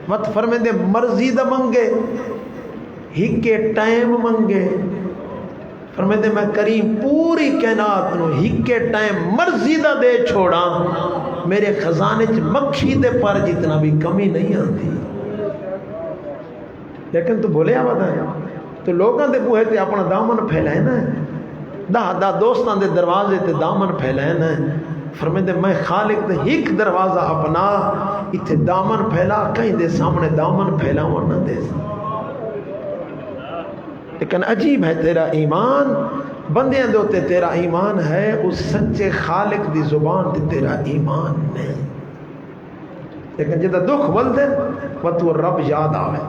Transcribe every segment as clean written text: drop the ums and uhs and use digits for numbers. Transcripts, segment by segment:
مت فرمیندے مرضی دا منگے ہکے ٹائم منگے فرمیندے میں کریم پوری کائنات نو ہکے ٹائم مرضی دا دے چھوڑا میرے خزانے چ مکھی دے پر جتنا بھی کمی نہیں آتی لیکن تو بولے آواد ہے تو لوگاں دے بوہے تے اپنا دامن پھیلائے نا دا دوستان دے دروازے تے دامن پھیلائے نا فرمیندے میں خالق دے ہک دروازہ اپنا اتھے دامن پھیلا کہیں دے سامنے دامن پھیلا ورنہ دے لیکن عجیب ہے تیرا ایمان بندیاں دے ہوتے تیرا ایمان ہے اس سچے خالق دی زبان تے تیرا ایمان نہیں لیکن جدہ دکھ بل دے وہ تو رب یاد آوے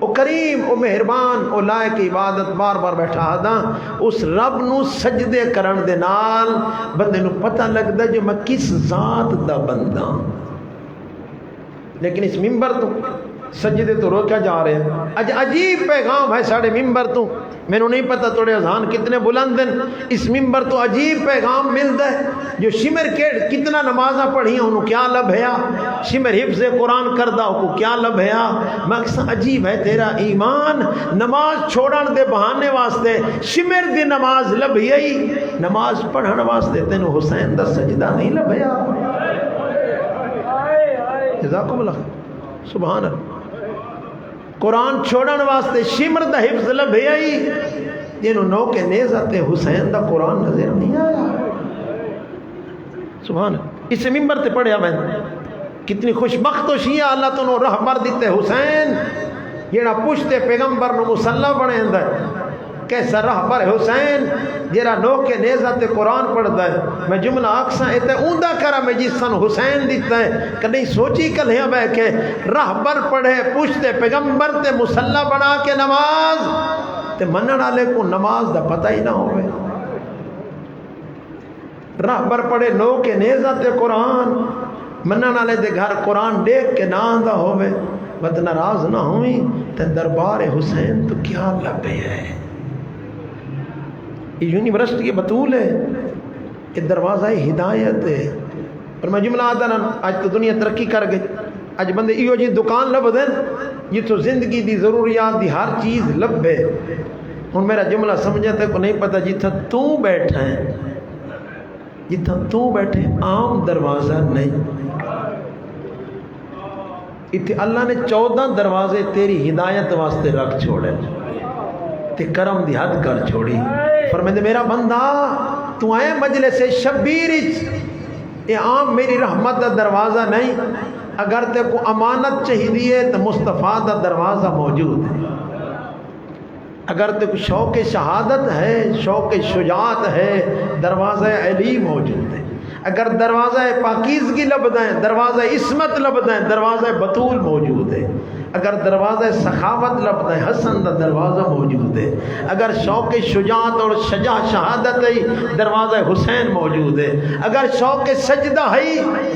او کریم او مہربان او لائق عبادت بار بار بیٹھا دا اس رب نو سجدے کرن دے نال بندے نو پتہ لگدا جو میں کس ذات دا بندہ لیکن اس ممبر تو سجدے تو روکا جا رہے ہیں عجیب پیغام ہے ساڑھے ممبر تو میں نے نہیں پتا توڑے اذان کتنے بلند ہیں اس ممبر تو عجیب پیغام ملتا ہے جو شمر کے کتنا نمازہ پڑھی ہیں انہوں کیا لب ہے شمر حفظ قرآن کردہ کو کیا لب ہے مقصد عجیب ہے تیرا ایمان نماز چھوڑن دے بہانے واسطے شمر دی نماز لب ہی نماز پڑھن واسطے تینوں حسین دا سجدہ نہیں لب ہے جزاکم اللہ سبحان اللہ قرآن چھوڑن واسطے شمر دا حفظ لبھے آئی جنہوں نو کے نیزت حسین دا قرآن نظر نہیں آیا سبحان اللہ اس ممبر تے پڑھیا میں کتنی خوشبخت و شیعہ اللہ تو نو رہبر دیتے حسین جیڑا پوچھتے پیغمبر نو مسلح بنے اندر کیسا رہبر حسین جیڑا نو کے نیزت قرآن پڑھتا ہے میں جملہ آکساں ایتے اوندہ کرا میں جس سن حسین دیتا ہے کہ نہیں سوچی کل ہے بے کہ رہبر پڑھے پوچھتے پیغمبر تے مسلح بنا کے نماز تے منن والے کو نماز دا پتہ ہی نہ ہوئے رہبر پڑھے نو کے نیزت قرآن منن والے دے گھر قرآن دیکھ کے نہ آندا ہوئے بد ناراض نہ ہوئی تے دربار حسین تو کیا لبے ہے یہ یونیورسٹی کے بطول ہے یہ دروازہ ہدایت ہے اور میں جملہ آتا نا آج تو دنیا ترقی کر گئی آج بندے ایو جی دکان لب دیں یہ تو زندگی دی ضروریات دی ہر چیز لب ہے اور میرا جملہ سمجھتے کو نہیں پتا جتھا تو بیٹھا ہے جتھا تو بیٹھے عام دروازہ نہیں اتنے اللہ نے 14 دروازے تیری ہدایت واسطے رکھ چھوڑے تے کرم دی حد کر چھوڑی فرمائے میرا بندہ تو آئے مجلس شبیر یہ عام میری رحمت دا دروازہ نہیں اگر تے کو امانت چاہیے تو مصطفیٰ دا دروازہ موجود ہے اگر تے کو شوق شہادت ہے شوق شجاعت ہے دروازہ علی موجود ہے اگر دروازہ پاکیزگی لبدائیں دروازہ عصمت لبدائیں دروازہ بطول موجود ہے اگر دروازہ سخاوت لبدائیں حسن دا دروازہ موجود ہے اگر شوق شجاعت اور شہادت ہے دروازہ حسین موجود ہے اگر شوق سجدہ ہے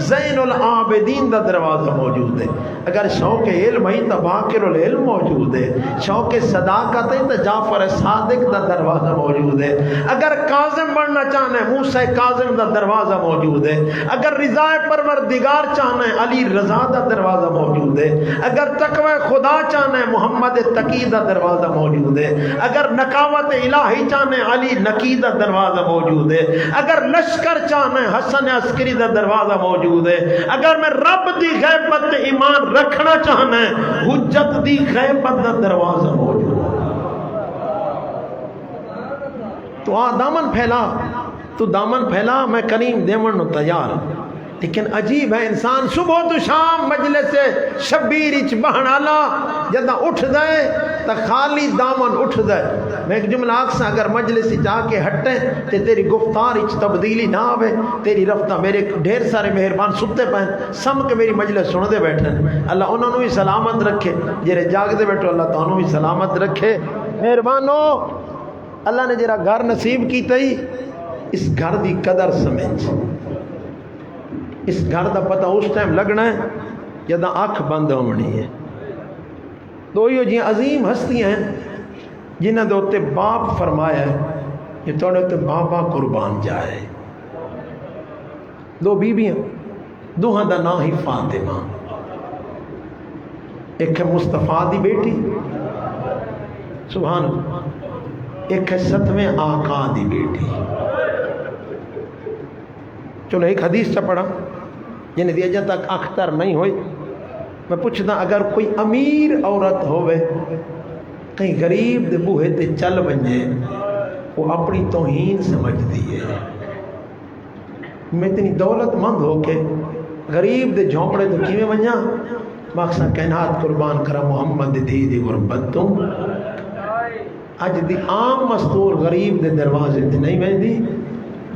زین العابدین دا دروازہ موجود ہے اگر شوق علم ہے تو باقر العلم موجود ہے شوق صداقت ہے تو جعفر صادق دا دروازہ موجود ہے اگر کاظم بننا چاہنا ہے موسیٰ کاظم دا دروازہ موجود ہے اگر رضا پروردگار چاہنا ہے علی رضا دا دروازہ موجود ہے اگر تقوی خدا چاہنا ہے محمد تقی دا دروازہ موجود ہے اگر نقاوت الہی چاہنا ہے علی نقی دا دروازہ موجود ہے اگر لشکر چاہنا ہے حسن عسکری دا دروازہ موجود ہے اگر میں رب دی غیبت ایمان رکھنا چاہنا ہے حجت دی غیبت دا دروازہ موجود ہے تو دامن پھیلا تو دامن پھیلا میں کریم دیمن نو تیار لیکن عجیب ہے انسان صبح تو شام مجلس شبیر اچ بہنالا جدہ اٹھ دائے تا خالی دامن اٹھ دائے میں ایک جملہ آکسا اگر مجلس جا کے ہٹیں تے تیری گفتار اچ تبدیلی نہ آوے تیری رفتہ میرے ڈھیر سارے مہربان ستے پہن سم کے میری مجلس سن دے بیٹھیں اللہ انہوں نے بھی سلامت رکھے جرے جاگ دے بیٹھو اللہ تو انہوں بھی سلامت رکھے مہربانو اللہ نے جرا گھر نصیب کی تئی اس گھر دی قدر سمجھ اس گھر دا پتہ اس ٹائم لگنا ہے جدہ آنکھ بند ہونی ہے دو یہ جی عظیم ہستیاں ہیں جنہاں دے ہوتے باپ فرمایا ہے یہ توڑے ہوتے بابا قربان جائے دو بیویاں دوہاں دا نا ہی فاطمہ ایک ہے مصطفیٰ دی بیٹی سبحان اللہ، ایک ہے 7ویں آقا دی بیٹی. چلو ایک حدیث چا پڑھا جن دی اجا تک اختر نہیں ہوئی. میں پوچھتا اگر کوئی امیر عورت ہوئے کہیں غریب دے بوہے تے چل بنجے وہ اپنی توہین سمجھ دیئے. میں اتنی دولت مند ہو کے غریب دے جھونپڑے تو کیویں بنجا مقصد کائنات قربان کرا محمد دی غربت تو اج دی عام مستور غریب دے دروازے تے نہیں ویندی.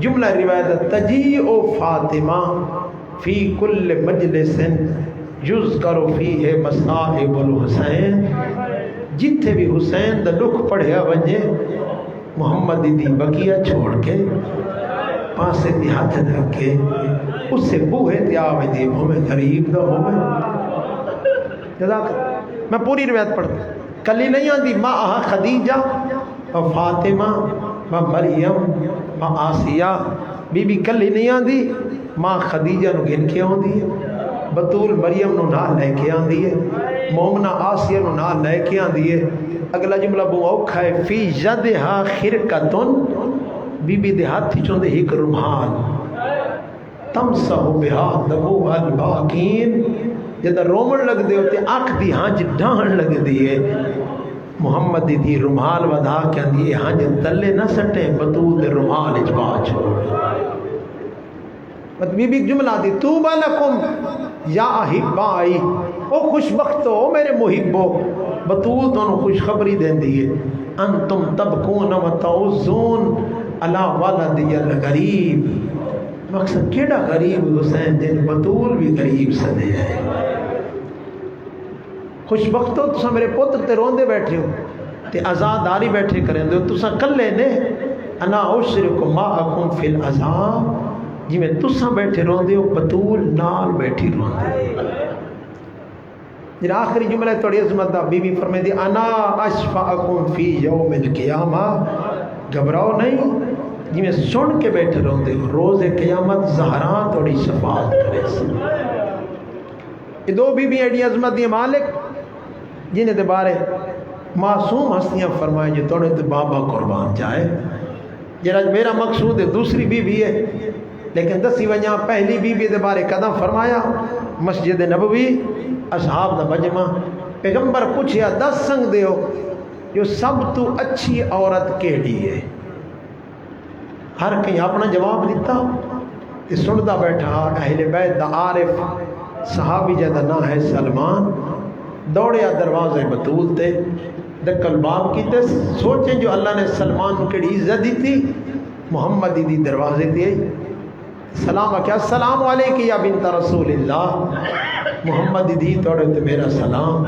جملہ روایت تجیء فاطمہ فی کل مجلس یذکر فیہ مصائب الحسین. جتھے بھی حسین دا دکھ پڑھیا ونجے محمد دی بقیہ چھوڑ کے پاسے دی ہاتھ رکھ کے اس سے بوہے تے آوے دی ہمیں غریب دا ہوئے. جزاک میں پوری روایت پڑھتا کلی نہیں آندی ماں خدیجہ و فاطمہ و مریم و آسیہ بی بی کلی نہیں آندی ماں خدیجہ نو گن کے آندی ہے، بطول مریم نو نال لے کے آندی ہے، مومنہ آسیہ نو نال لے کے آندی ہے. اگلا جملہ بہت اوکھا ہے فی یدہا خرقۃ بی بی دے ہاتھ چوندے ایک رومال تمسح بہا دموع الباکین. جدہ رومن لگ دے ہوتے آنکھ دی ہانج ڈھان لگ دی ہے محمد دی رومال ودا کے اندی ہانج تلے نہ سٹے بطول دے رومال اجبا چھوڑ. بی بی جملہ دی توبہ لکم یا احبائی او خوش وقت ہو میرے محبو بطول دونوں خوش خبری دین دیئے انتم تبکون و تعوزون علا والدی الغریب. مقصد کیڑا غریب حسین جن بطول بھی غریب سدے ہے. خوش وقت ہو تسا میرے پتر تے روندے بیٹھے ہو تے آزاداری بیٹھے کریں دے تسا کلے نے انا اشرک معکم فی العذاب جی میں تسا بیٹھے روندے ہو بطول نال بیٹھی روندے. جن آخری جملہ توڑی عظمت دا بی بی فرمائے دی انا اشفعکم فی یوم القیامہ گھبراؤ نہیں جی میں سن کے بیٹھے روندے ہو روز قیامت زہران توڑی شفاعت کرے سے. یہ دو بی بی ایڈی عظمت دی مالک جنہیں دے بارے معصوم ہستیاں فرمائے جو توڑے تے بابا قربان جائے. جنہاں میرا مقصود ہے دوسری بی بی ہے لیکن دسی وجہ پہلی بی بی دے بارے قدم فرمایا مسجد نبوی اصحاب دا مجمع پیغمبر پوچھیا 10 سنگ دے ہو جو سب تو اچھی عورت کیڑی ہے. ہر کہیں اپنا جواب دیتا کہ سندا بیٹھا اہل بیت دا عارف صحابی جدا نہ ہے سلمان دوڑیا دروازے بطول تے دکل باب کی تے سوچیں جو اللہ نے سلمان کو کیڑی عزت دی تھی محمد دی دروازے تے سلام کیا السلام علیکم یا بنت رسول اللہ محمد دی توڑے تے میرا سلام.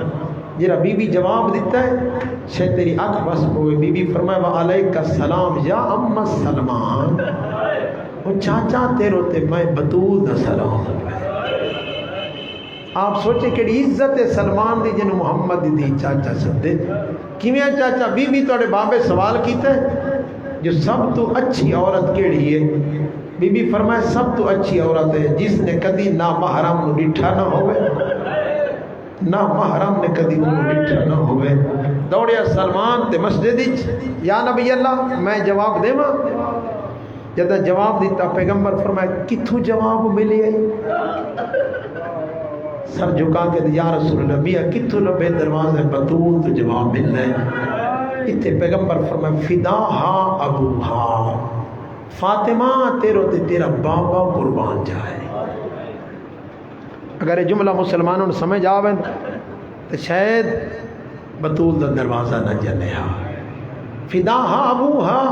جرا بی بی جواب دیتا ہے شاید تیری آنکھ بس ہوئے. بی بی فرمائے وعلیک السلام یا ام سلمان وہ چاچا تیرو تے میں بطول دا سلام. آپ سوچے کہ عزت سلمان دی جن محمد دی چاچا سدے کیویں چاچا. بی بی توڑے بابے سوال کیتا ہے جو سب تو اچھی عورت کیڑی ہے. بی بی فرمائے سب تو اچھی عورت ہے جس نے کدی نہ محرم نو ڈٹھا نہ ہوئے نہ محرم نے کدی انہوں ڈٹھا نہ ہوئے. دوڑیا سلمان تے مسجد یا نبی اللہ میں جواب دے ماں. جدہ جواب دیتا پیغمبر فرمائے کتھو جواب ملی ہے. سر جھکا کے یا رسول اللہ بیا کتھو لبے دروازے بطول تو جواب مل رہے. اتنے پیغمبر فرمائے فداہا ابوہا فاطمہ تیرو تے تیرا بابا قربان جائے. اگر یہ جملہ مسلمانوں نے سمجھ آویں تو شاید بطول دا دروازہ نہ جلے ہا. فداہا ابوہا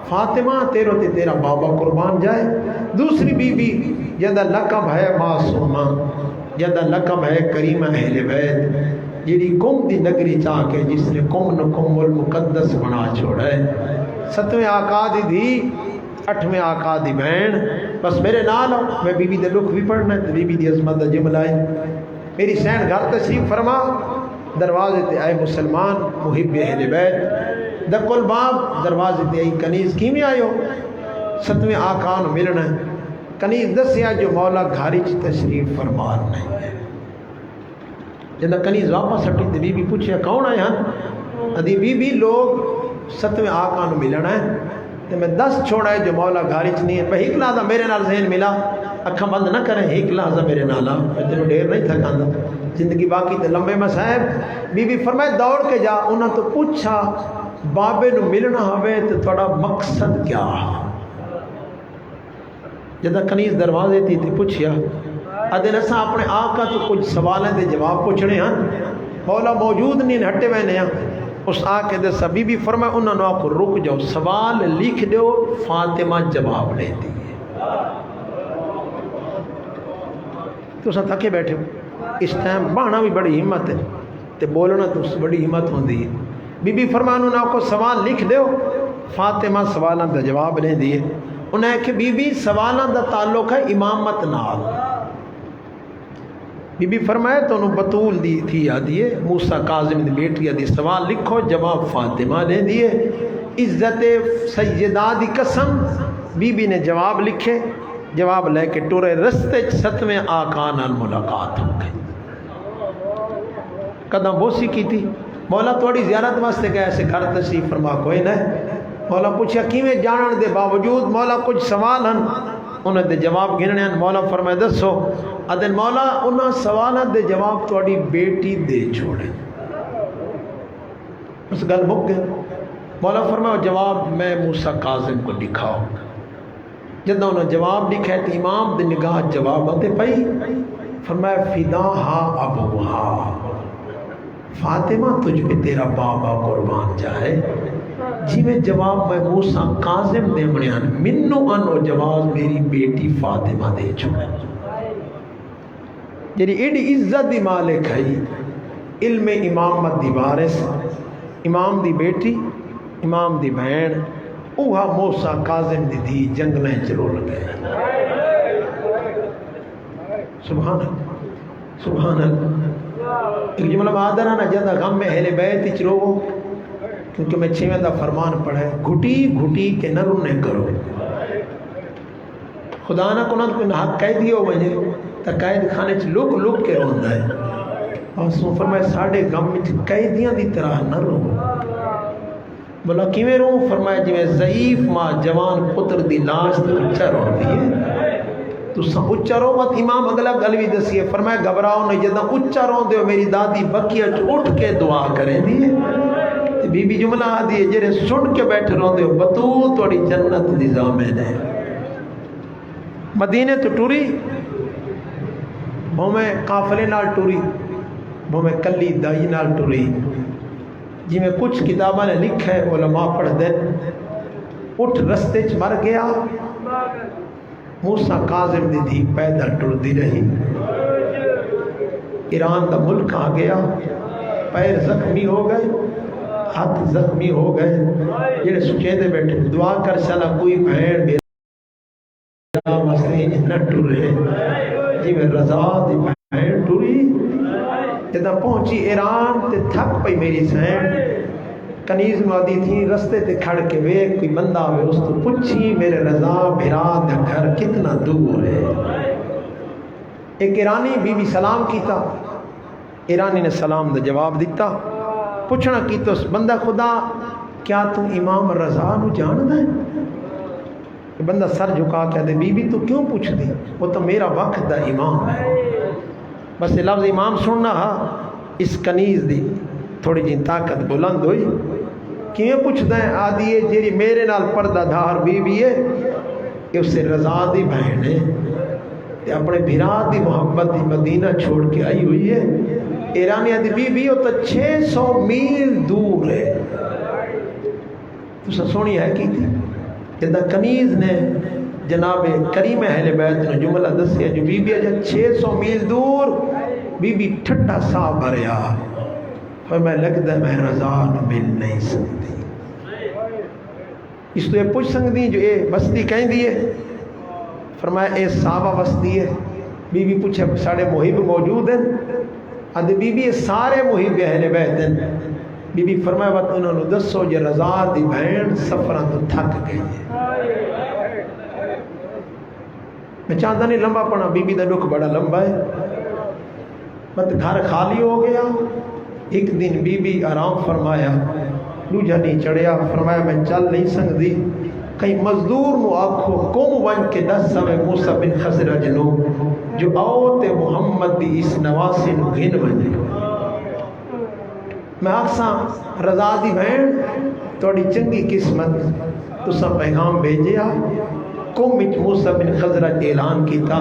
فاطمہ تیرو تے تیرا بابا قربان جائے. دوسری بی بی جدہ لقب ہے معصومہ جدہ لقب ہے کریمہ اہل بیت جیڑی قوم دی نگری چاہ کے جس نے قوم نو قوم المقدس بنا چھوڑا ہے. 7ویں آقا دی دھی 8ویں آقا دی بہن. بس میرے نال میں بی بی دے لکھ بھی پڑھنا ہے. بی بی دی عظمت دا جملہ ہے. میری سین گھر تشریف فرما دروازے تے آئے مسلمان محب اہل بیت دکل باب دروازے تے آئی کنیز کیویں آئے ہو 7ویں آقا نو ملنا ہے. کنیز دسیا جو مولا گھاری چ تشریف فرمان نہیں ہے. جدا کنیز واپس ہٹی تو بی بی پوچھے کون آئے ہیں؟ ادھی بی بی لوگ 7ویں آقا نو ملنا ہے تو میں 10 چھوڑا ہے جو مولا گھاری چ نہیں ہے. بھئی ایک لحظہ میرے نال ذہن ملا، اکھاں بند نہ کریں، ایک لحظہ میرے نال آ، میں تینوں ڈیر نہیں تھکاندا، زندگی باقی تے لمبے مسائب. بی بی فرمائے دوڑ کے جا، انہاں تو پوچھا بابے نو ملنا ہوئے تو تھوڑا مقصد کیا؟ جدا کنیز دروازے تھی پوچھیا ادھے نسا اپنے آقا تو کچھ سوالیں دے جواب پوچھنے ہیں، مولا موجود نہیں ہٹے وینے ہیں. اس آقے دے سبھی بھی فرمائے انہوں نے آقا رک جاؤ، سوال لکھ دیو، فاطمہ جواب لے دی. تو سا تھکے بیٹھے ہو، اس ٹائم بہنا بھی بڑی ہمت ہے تے بولنا تو بڑی ہمت ہوندی ہے. بی بی فرمائے انہوں نے آقا سوال لکھ دیو، فاطمہ سوالاں دا جواب لے دیے. انہیں کہ بی بی سوالاں دا تعلق ہے امامت نال. بی بی فرمائے تو انہوں بطول دی تھی یادیے موسیٰ کاظم دی بیٹی دی، سوال لکھو جواب فاطمہ نے دیے. عزت سیدہ دی قسم بی بی نے جواب لکھے، جواب لے کے ٹورے رستے 7ویں آقا نال ملاقات ہو گئی. قدم بوسی کی تھی، مولا تھوڑی زیارت واسطے گئے ایسے گھر تشریف فرما کوئی نہ. مولا پوچھا کیویں جانن دے باوجود مولا کچھ سوال ہیں، انہوں دے جواب گھننے ہیں. مولا فرمائے دسو. ادن مولا انہاں سوالوں دے جواب تھوڑی بیٹی دے چھوڑے. اس گل مک گئے. مولا فرمائے جواب میں موسیٰ کاظم کو لکھاؤ. جدہ انہوں جواب لکھا ہے تو امام دے نگاہ جواب آتے پئی. فرمایا فداہا ابوہا، فاطمہ تجھ پہ تیرا بابا قربان جائے. جی میں جواب میں موسیٰ کاظم دے منیان منو انو جواب میری بیٹی فاطمہ دے چھوڑے. جیری ایڈی عزت دی مالک ہے، علم امامت دی وارث، امام دی بیٹی، امام دی بہن، اوہا موسیٰ کاظم دی دھی جنگلیں چرول گئے. سبحان اللہ سبحان اللہ. ایک جملہ مادر ہے نا جدہ غم میں اہل بیت چرو، کیونکہ میں 6ویں دا فرمان پڑھا ہے گھٹی گھٹی کے نہ رونے کرو. خدا نہ کنا کوئی حق قیدی ہو وجے تا قید خانے چ لک لک کے روندا ہے. اور سو فرمایا ساڈے غم وچ قیدیاں دی طرح نہ رو. بولا کیویں رو؟ فرمایا جویں ضعیف ماں جوان پتر دی لاش تے اچا روندی ہے تو سا اچا رو مت. امام اگلا گل بھی دسی ہے، فرمایا گھبراؤ نہیں، جداں اچا روندے ہو میری دادی بکیا چ اٹھ کے دعا کرے دی ہے. بی بی جملہ آدھی ہے جڑے سن کے بیٹھے روندے ہو بطول تھوڑی جنت دی ضامن ہے. مدینے تو ٹوری بھومیں قافلے نال ٹوری، بھومیں کلی دائی نال ٹوری. جی میں کچھ کتاباں نے لکھا ہے علماء پڑھ دیں اٹھ رستے چ مر گیا. موسیٰ کاظم دی دھی پیدل ٹردی رہی. ایران دا ملک آ گیا، پیر زخمی ہو گئے، ہاتھ زخمی ہو گئے. جڑے سچے دے بیٹھے دعا کر سلا کوئی بہن میرا مسئلے نہ ٹرے. جی میں رضا دی بہن ٹری جدہ پہنچی ایران تے تھک پئی میری سین. کنیز مادی تھی رستے تے کھڑ کے وے کوئی بندہ ہوئے اس تو پوچھی میرے رضا بھرا دا گھر کتنا دور ہے. ایک ایرانی بی بی سلام کیتا، ایرانی نے سلام دا جواب دیتا. پوچھنا کی تو بندہ خدا کیا تو امام رضا نو جان ہے؟ بندہ سر جھکا کے دے بی بی تو کیوں پوچھ دی؟ وہ تو میرا وقت دا امام ہے. بس لفظ امام سننا ہا اس کنیز دی تھوڑی جی طاقت بلند ہوئی. کیوں پوچھدا ہے؟ آدھی ہے جیری میرے نال پردہ دھار بی بی ہے کہ اس سے رضا دی بہن ہے تے اپنے بھرا دی محبت دی مدینہ چھوڑ کے آئی ہوئی ہے. ایرانی دی بی بی وہ تو 600 میل دور ہے. تو سونی ہے کی تھی جدہ کنیز نے جناب کریم اہل بیت نے جملہ دسیا جو بی بی اجا 600 میل دور بی بی ٹھٹا سا بھریا. فرمایا لگتا ہے میں رضا نو مل نہیں سکتی. اس تو یہ پوچھ سکتی جو اے بستی کہیں دیئے؟ فرمایا اے صحابہ بستی ہے. بی بی پوچھے ساڑے محب موجود ہیں؟ ادھے بی بی سارے محب اہل بیت ہیں. بی بی فرمایا وقت انہوں نے دسو جو رضا دی بہن سفران تو تھک گئی ہے. میں چاہتا نہیں لمبا پڑھا، بی بی دا دکھ بڑا لمبا ہے. بس گھر خالی ہو گیا. ایک دن بی بی آرام فرمایا, دوجا نہیں چڑھیا, فرمایا میں چل نہیں سکتی. کہیں مزدور نو آکھو کم ون کے 10 سویں موسیٰ بن خزرج نو جو آوت محمد دی اس نواسی نو گھن ونجے. میں آکساں رضا دی بہن توڑی چنگی قسمت تسا پیغام بھیجیا. قوم وچ موسیٰ بن خزرج اعلان کیتا,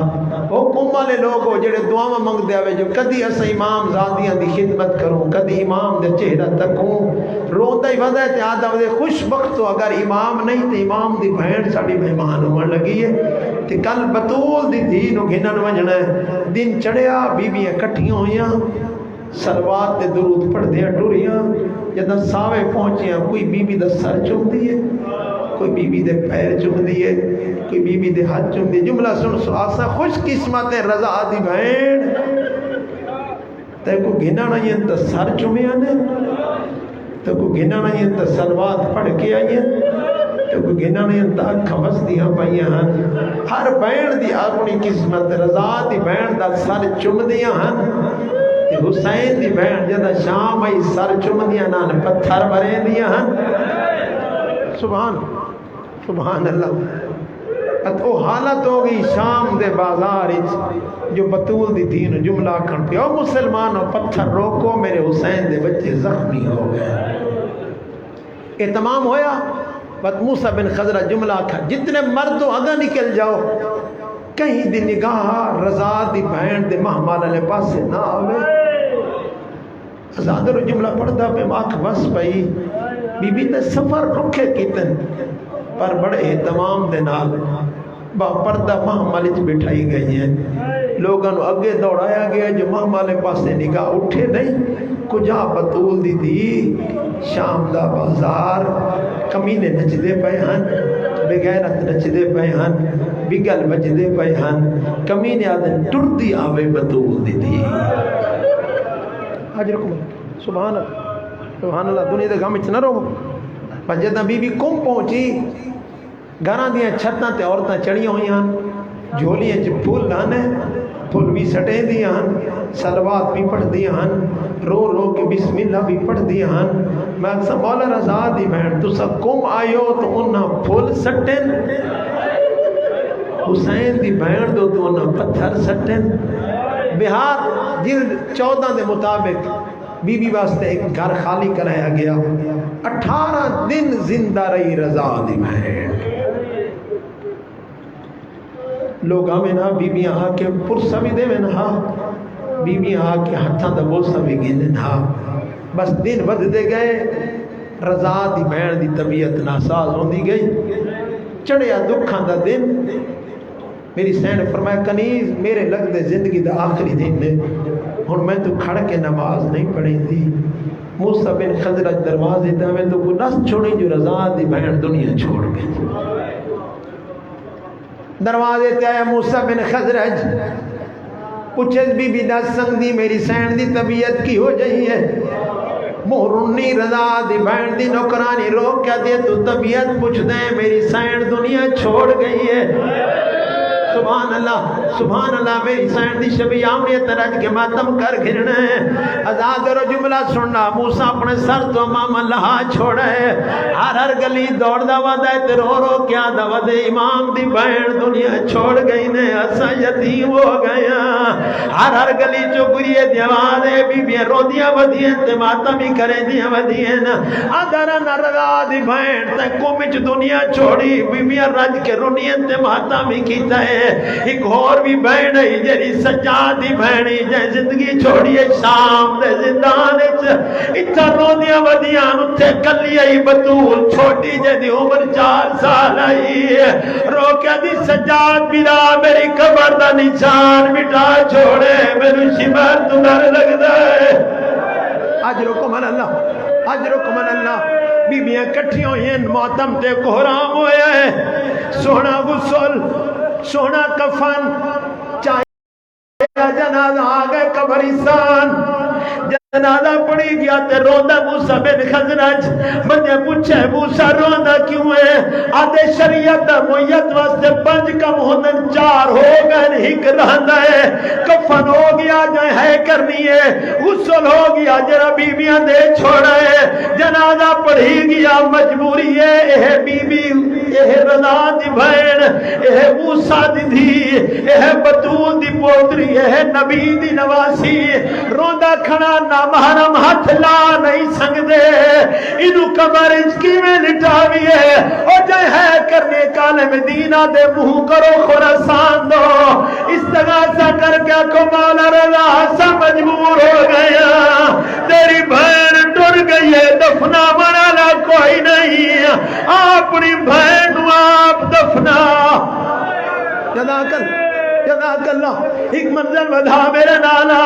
وہ قوم والے لوگ ہو جڑے دعاواں منگ دے آوے جو کدی اسا امام زادیاں دی خدمت کروں, کدی امام دے چہرہ تکوں. روندا ہی ودا تے آدا ودے خوش بخت ہو اگر امام نہیں تے امام دی بہن ساڈی مہمان ہون لگی ہے تے کل بطول دی دھی نو گھنن ونجنا ہے. دن چڑھیا, بیبیاں کٹھیاں ہویاں, صلوات تے درود پڑھدیاں ٹریاں. جدوں ساوے پہنچیاں, کوئی بی بی دا سر چومدی ہے, کوئی بی بی دے پیر چومدی ہے, کوئی بی بی دے ہاتھ چومدی. جملہ سن سو آسا خوش قسمت رضا دی بہن تے کو گھنا نہیں تے سر چومیا نے, تے کو گھنا نہیں تے صلوات پڑھ کے آئیں, تے کو گھنا نہیں تے اکھاں وسدیاں پئیاں ہن. ہر بہن دی اپنی قسمت. رضا دی بہن دا سر چومدیاں ہن, حسین دی بہن جدا شام آئی سر چومدیاں نان پتھر بریندیاں ہن. سبحان اللہ. او حالت ہو گئی شام دے بازار جو بطول دی دین جملہ کھن پہ, او مسلمانوں پتھر روکو میرے حسین دے بچے زخمی ہو گئے. یہ تمام ہویا. بس موسیٰ بن خزرج جملہ کھا, جتنے مردوں اگا نکل جاؤ کہیں دی نگاہ رضا دی بہن دے محمال علیہ پاس سے نہ آوے. ازادر جملہ پڑھتا پہ ماکھ بس پئی. بی بی تے سفر رکھے کیتن پر بڑے اہتمام دے نال با پردہ محمل چ بٹھائی گئی ہیں. لوگوں اگے دوڑایا گیا جو محمل پاسے نگاہ اٹھے نہیں. کجا بطول دی دی شام دا بازار کمینے نچدے پے ہن, بغیرت نچدے پے ہن, بگل بجدے پے ہن. کمینے آدن ٹردی آوے بطول دی دی. حج رکو سبحان اللہ سبحان اللہ. دنیا دے غم وچ نہ رہو. پر جداں بی بی کم پہنچی, گھراں دیاں چھتاں تے عورتاں چڑھیاں ہوئیاں, جھولیاں چ پھول لانے, پھول بھی سٹے دیاں ہن, صلوات بھی پڑھ دیاں ہن, رو رو کے بسم اللہ بھی پڑھ دیاں ہن. میں اکثر مولا رضا دی بہن تسا کم آئیو تو انہاں پھول سٹن, حسین دی بہن دو تو انہاں پتھر سٹن. بہار جلد 14 دے مطابق بی بی واسطے ایک گھر خالی کرایا گیا. 18 دن زندہ رہی رضا دی بہن. لوگ ہمیں نہ بیبیاں آ کے پرسہ بھی دے میں نہ, بیبیاں آ کے ہتھاں دا بوسہ بھی گینے نہ. بس دن ود دے گئے. رضا دی بہن دی طبیعت ناساز ہوندی گئی. چڑھیا دکھاں دا دن. میری سین فرمایا کنیز میرے لگ دے زندگی دا آخری دن نے, ہن میں تو کھڑ کے نماز نہیں پڑھی تھی. موسیٰ بن خزرج دروازے تے میں تو کو نس چھوڑی جو رضا دی بہن دنیا چھوڑ گئی. دروازے تے آیا موسیٰ بن خزرج, پوچھے بی بی دس سنگ دی میری سین دی طبیعت کی ہو جائی ہے. مہرنی رضا دی بہن دی نوکرانی رو کیا دے تو طبیعت پوچھ دیں, میری سین دنیا چھوڑ گئی ہے. سبحان اللہ. میری سین دی شبی آمنیت رج کے ماتم کر گھرنا ہے. ازاد رو جملہ سننا, موسیٰ اپنے سر تو امام اللہ چھوڑا ہے. ہر گلی دوڑ دا ودا ہے, رو رو کیا دا ودا, امام دی بہن دنیا چھوڑ گئی نے, اسا یتیم ہو گیا. ہر گلی چکریے دیوادے بی بی رو دیا ودیاں تے ماتم ہی کریں دیا ودیاں. ادھر نرگا دی بہن تے کومچ دنیا چھوڑی, بی بی رج کے رونیاں تے ماتم ہی کیتا ہے. ایک اور بھی بہن ہے جی سجاد دی بہنی جے زندگی چھوڑی ہے شام دے زندان اتھا روندیاں ودیاں اتھے کلی آئی بطول چھوٹی جے دی عمر 4 سال آئی. رو کے دی سجاد بیرا میری قبر دا نشان مٹا چھوڑے, میرے شمار تو ڈر لگدا ہے. اجرکم اللہ. بیبیاں کٹھیاں ہوئی ہیں, ماتم تے کوہرام ہویا ہے. سونا غسل, سونا کفن, چاہے جنازہ آ گئے قبرستان. جنازہ پڑھی گیا تے روندا موسیٰ بن خزرج بندے پوچھے موسیٰ روندا کیوں ہے؟ آدھے شریعت دا مویت واسطے 5 کم ہوندن 4 ہو گئے ایک رہندا ہے کفن ہو گیا جو ہے کرنی ہے غسل ہو گیا جرا بیبیاں دے چھوڑا ہے جنازہ پڑھی گیا مجبوری ہے اے بی بی اے رضا دی بھین اے موسیٰ دی دھی اے بطول دی پوتری اے نبی دی نواسی روندا کھڑا نہ محرم ہاتھ لا نہیں سکدے انو قبر کی میں لٹاوی ہے او جے ہے کرنے کالے مدینہ دے منہ کرو خراسان دو استغاثہ کر کے کو مولا رضا سا مجبور ہو گیا تیری بہن ٹر گئی ہے دفنا بنانا کوئی نہیں اپنی بہن آپ دفنا جزاک اللہ ایک منزل بدا میرے نانا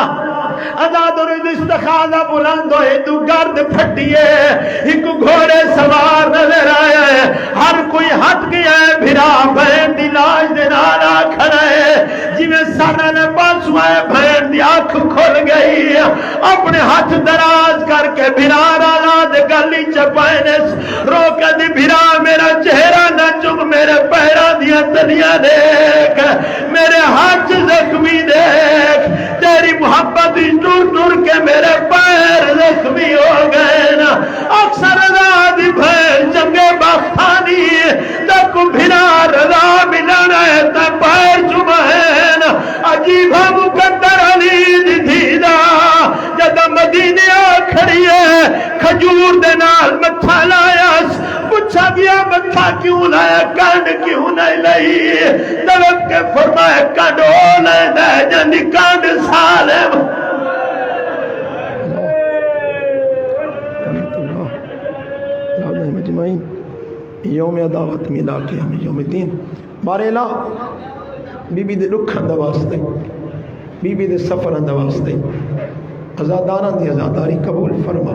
آزاد اور استخاذہ بلند ہوئے تو گرد پھٹیے ایک گھوڑے سوار نظر آیا ہے ہر کوئی ہٹ گیا ہے بھرا بہن دی لاش دے نانا کھڑا ہے جی میں سارا نے پاس ہوا ہے بہن دی آنکھ کھل گئی اپنے ہاتھ دراز کر کے بھرا رانا دے گلی چپائنے روکا دی بھرا میرا چہرہ نہ چک میرے پیرا دیا تلیاں دیکھ میرے ہاتھ زخمی دیکھ تیری محبت ٹور ٹور کے میرے پیر زخمی ہو گئے نا اکثر رضا دی بھین جنگے بختانی تک بھنا رضا ملانا ہے تا پیر چمہین عجیب مقدر علی دی دھیدہ جدہ مدینہ کھڑی ہے کھجور دے نال متھا لایا پوچھا گیا متھا کیوں لایا کانڈ کیوں نہیں لئی دلت کے فرمائے کانڈ ہو لے دے جنی کانڈ سالم مجمعین یوم عداوت ملا کے ہمیں یوم دین بارے لا بی بی دے لکھ اندہ واسطے بی بی دے سفر اندہ واسطے ازادارہ دی ازاداری قبول فرما